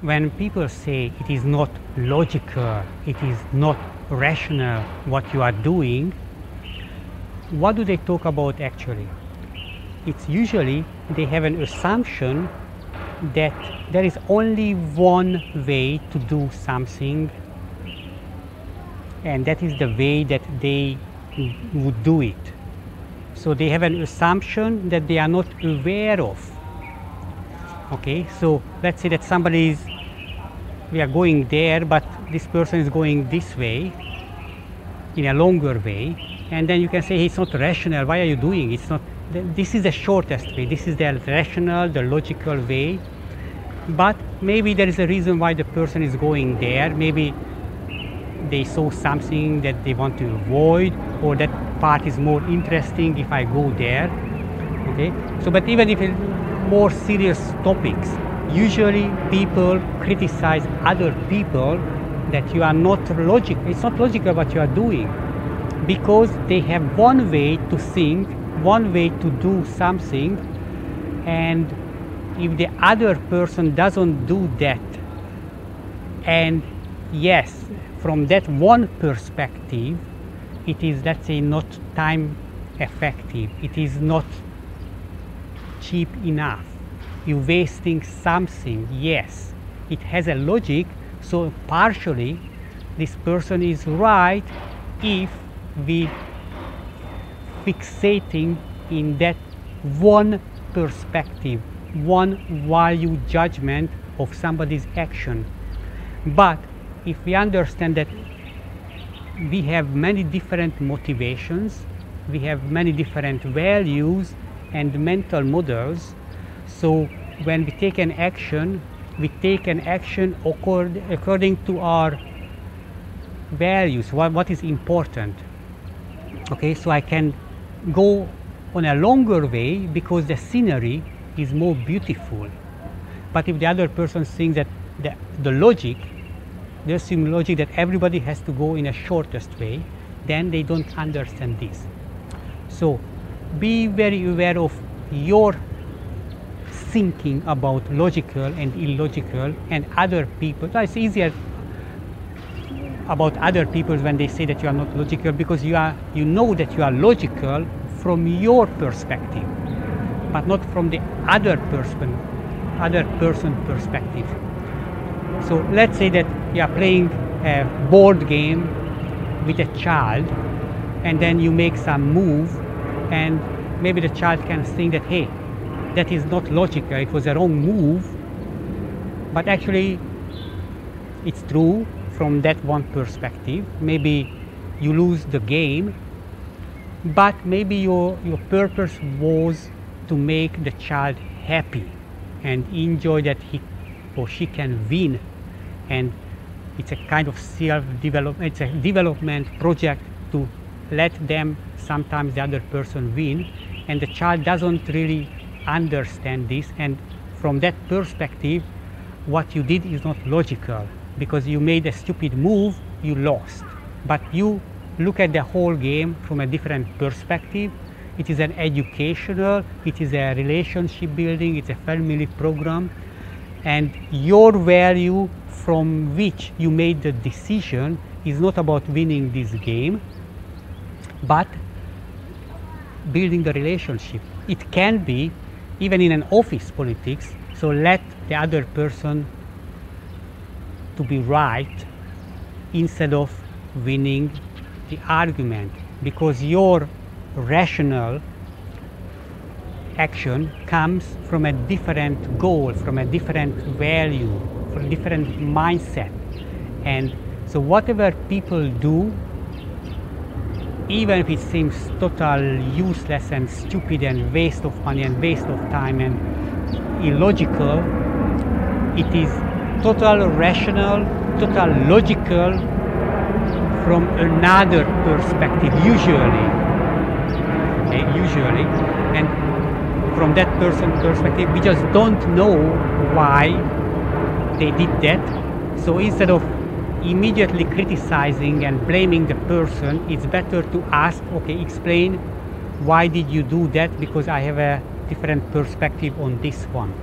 When people say it is not logical, it is not rational what you are doing, what do they talk about actually? It's usually they have an assumption that there is only one way to do something, and that is the way that they would do it. So they have an assumption that they are not aware of. Okay, so let's say that we are going there, but this person is going this way, in a longer way, and then you can say, hey, it's not rational, why are you doing it? It's not, this is the shortest way, this is the rational, the logical way, but maybe there is a reason why the person is going there. Maybe they saw something that they want to avoid, or that part is more interesting if I go there. Okay, so but even if it's more serious topics, usually people criticize other people that you are not logical. It's not logical what you are doing, because they have one way to think, one way to do something, and if the other person doesn't do that, and yes, from that one perspective, it is, let's say, not time effective, it is not cheap enough, you're wasting something. Yes, it has a logic, so partially this person is right if we fixating in that one perspective, one value judgment of somebody's action. But if we understand that we have many different motivations, we have many different values and mental models, so when we take an action, we take an action according to our values, what is important. Okay, so I can go on a longer way because the scenery is more beautiful. But if the other person thinks that the logic, the assumed logic that everybody has to go in a shortest way, then they don't understand this. So be very aware of your thinking about logical and illogical and other people. So it's easier about other people when they say that you are not logical, because you know that you are logical from your perspective, but not from the other person perspective. So let's say that you are playing a board game with a child, and then you make some move, and maybe the child can think that, hey, that is not logical, it was a wrong move, but actually it's true from that one perspective. Maybe you lose the game, but maybe your purpose was to make the child happy and enjoy that he or she can win, and it's a kind of self-development, it's a development project to let them, sometimes the other person win, and the child doesn't really understand this, and from that perspective what you did is not logical, because you made a stupid move, you lost. But you look at the whole game from a different perspective. It is an educational, it is a relationship building, it's a family program, and your value from which you made the decision is not about winning this game, but building the relationship. It can be even in an office politics, so let the other person to be right instead of winning the argument, because your rational action comes from a different goal, from a different value, from a different mindset. And so whatever people do, even if it seems total useless and stupid and waste of money and waste of time and illogical, it is total rational, total logical from another perspective, usually. And from that person's perspective, we just don't know why they did that. So instead of immediately criticizing and blaming the person, it's better to ask, okay, explain why did you do that, because I have a different perspective on this one.